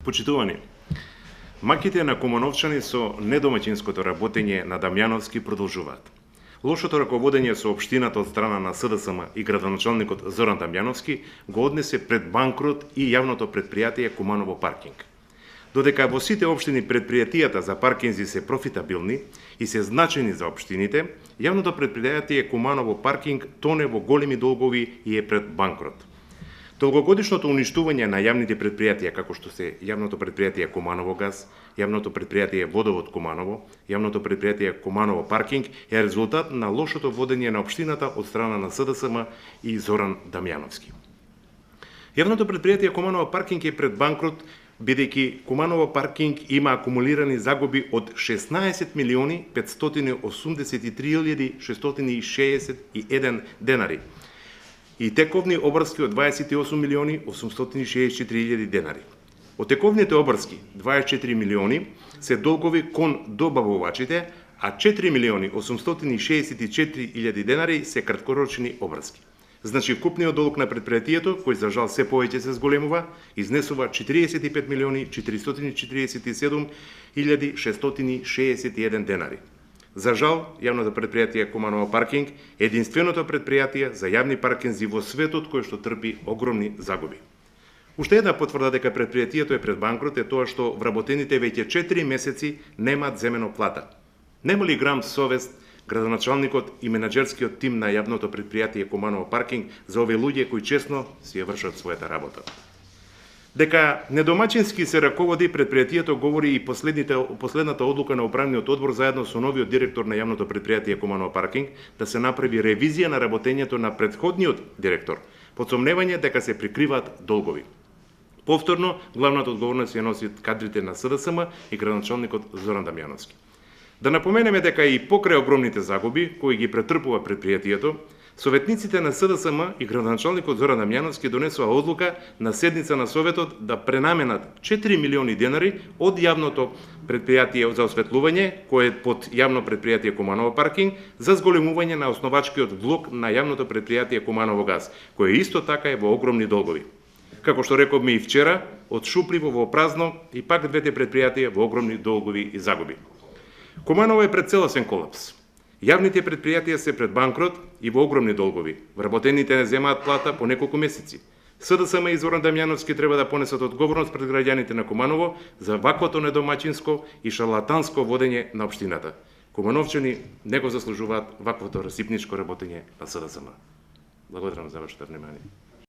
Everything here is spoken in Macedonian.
Почитувани, маките на кумановчани со недомаќинското работење на Дамјановски продолжуваат. Лошото раководење со општината од страна на СДСМ и градоначалникот Зоран Дамјановски го однесе пред банкрот и јавното предпријатие Куманово паркинг. Додека во сите општини предпријатијата за паркинзи се профитабилни и се значајни за општините, јавното предпријатие Куманово паркинг тоне во големи долгови и е пред банкрот. Долгогодишното уништување на јавните предпријатија, како што се јавното предпријатие Куманово газ, јавното предпријатие Водовод Куманово, јавното предпријатие Куманово паркинг, е резултат на лошото водење на општината од страна на СДСМ и Зоран Дамјановски. Јавното предпријатие Куманово паркинг е пред банкрот, бидејќи Куманово паркинг има акумулирани загуби од 16.583.661 денари и тековни обрски од 28.864.000 денари. Од тековните обрски, 24 милиони се долгови кон добавувачите, а 4.864.000 денари се краткорочни обрски. Значи, купниот долг на предпријатието, кој за жал се повеќе се зголемува, изнесува 45.047.661 денари. За жал, јавното предпријатие Куманово паркинг е единственото предпријатие за јавни паркинзи во светот кој што трпи огромни загуби. Уште една потврда дека предпријатието е пред банкрот е тоа што вработените веќе 4 месеци немаат земено плата. Нема ли грам совест градоначалникот и менаџерскиот тим на јавното предпријатие Куманово паркинг за овие луѓе кои честно си ја вршат својата работа? Дека недомаќински се раководи предпријатието говори и последната одлука на управниот одбор заедно со новиот директор на јавното предпријатие Куманово паркинг да се направи ревизија на работењето на претходниот директор, под сомневање дека се прикриваат долгови. Повторно, главната одговорност ја носат кадрите на СДСМ и градоначалникот Зоран Дамјановски. Да напоменеме дека и покрај огромните загуби кои ги претрпува предпријатието, советниците на СДСМ и градоначалникот Зоран Дамјановски донесува одлука на седница на Советот да пренаменат 4 милиони денари од јавното предпријатие за осветлување, кое е под јавно предпријатие Куманово паркинг, за зголемување на основачкиот влог на јавното предпријатие Куманово газ, кое исто така е во огромни долгови. Како што рековме и вчера, од шупливо во празно и пак двете предпријатија во огромни долгови и загуби. Куманово е пред целосен колапс. Јавните предпријатија се пред банкрот и во огромни долгови. Вработените не земаат плата по неколку месеци. СДСМ и Зоран Дамјановски треба да понесат одговорност пред граѓаните на Куманово за ваквото недомаќинско и шарлатанско водење на општината. Кумановчани не го заслужуваат ваквото расипничко работење на СДСМ. Благодарам за вашето внимание.